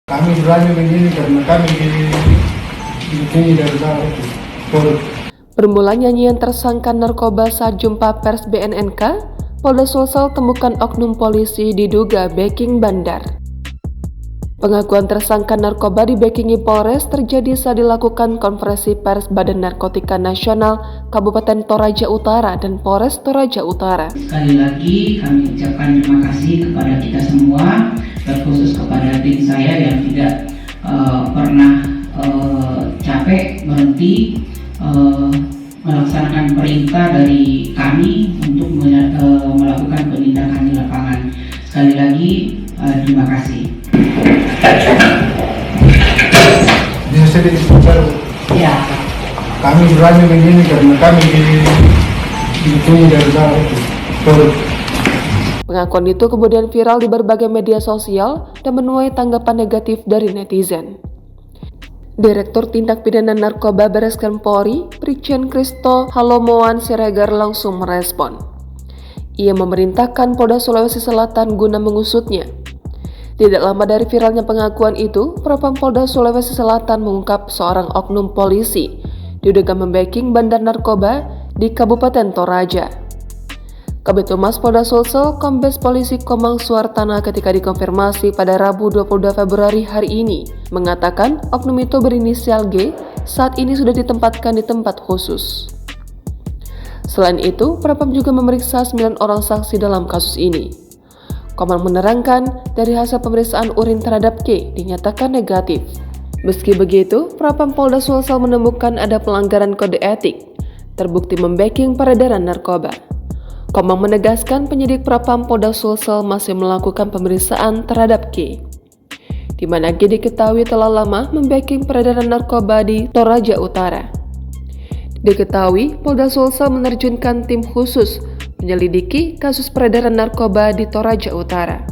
Kami berani begini karena kami ini dari sana itu. Bermula nyanyian tersangka narkoba saat jumpa pers BNNK, Polda Sulsel temukan oknum polisi diduga backing bandar. Pengakuan tersangka narkoba di backingi Polres terjadi saat dilakukan konferensi pers Badan Narkotika Nasional Kabupaten Toraja Utara dan Polres Toraja Utara. Sekali lagi kami ucapkan terima kasih kepada kita semua, terkhusus kepada tim saya yang tidak pernah capek berhenti melaksanakan perintah dari kami untuk melakukan penindakan di lapangan. Sekali lagi terima kasih. Bisa sedikit bicara. Ya. Kami berani begini karena kami ini dari sana itu. Pengakuan itu kemudian viral di berbagai media sosial dan menuai tanggapan negatif dari netizen. Direktur Tindak Pidana Narkoba Bareskrim Polri, Brigjen Kristo Halomoan Siregar langsung merespon. Ia memerintahkan Polda Sulawesi Selatan guna mengusutnya. Tidak lama dari viralnya pengakuan itu, Propam Polda Sulawesi Selatan mengungkap seorang oknum polisi diduga membacking bandar narkoba di Kabupaten Toraja. Kabid Humas Polda Sulsel, Kombes Polisi Komang Suartana ketika dikonfirmasi pada Rabu 22 Februari hari ini, mengatakan oknum itu berinisial G saat ini sudah ditempatkan di tempat khusus. Selain itu, Propam juga memeriksa 9 orang saksi dalam kasus ini. Komang menerangkan dari hasil pemeriksaan urin terhadap K dinyatakan negatif. Meski begitu, Propam Polda Sulsel menemukan ada pelanggaran kode etik, terbukti membacking peredaran narkoba. Komang menegaskan penyidik Propam Polda Sulsel masih melakukan pemeriksaan terhadap K, di mana G diketahui telah lama membacking peredaran narkoba di Toraja Utara. Diketahui, Polda Sulsel menerjunkan tim khusus menyelidiki kasus peredaran narkoba di Toraja Utara,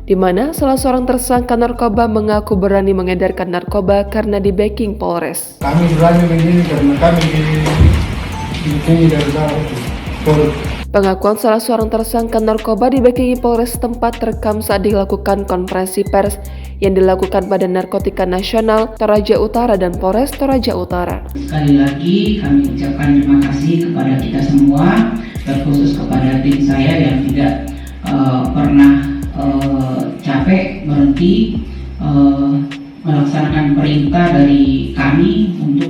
di mana salah seorang tersangka narkoba mengaku berani mengedarkan narkoba karena di backing Polres. Kami berani begini karena kami ini dari sana itu. Pengakuan salah seorang tersangka narkoba di backingi Polres tempat terekam saat dilakukan konferensi pers yang dilakukan Badan Narkotika Nasional Toraja Utara dan Polres Toraja Utara. Sekali lagi kami ucapkan terima kasih kepada kita semua, terkhusus kepada tim saya yang tidak pernah capek berhenti melaksanakan perintah dari kami untuk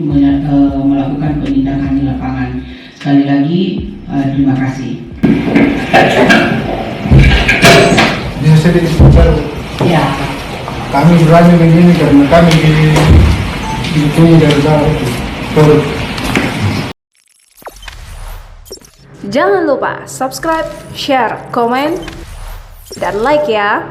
melakukan penindakan di lapangan. Sekali lagi terima kasih. Bisa sedikit bicara. Ya. Kami berani begini karena kami ini dari sana itu. Jangan lupa subscribe, share, komen, dan like ya.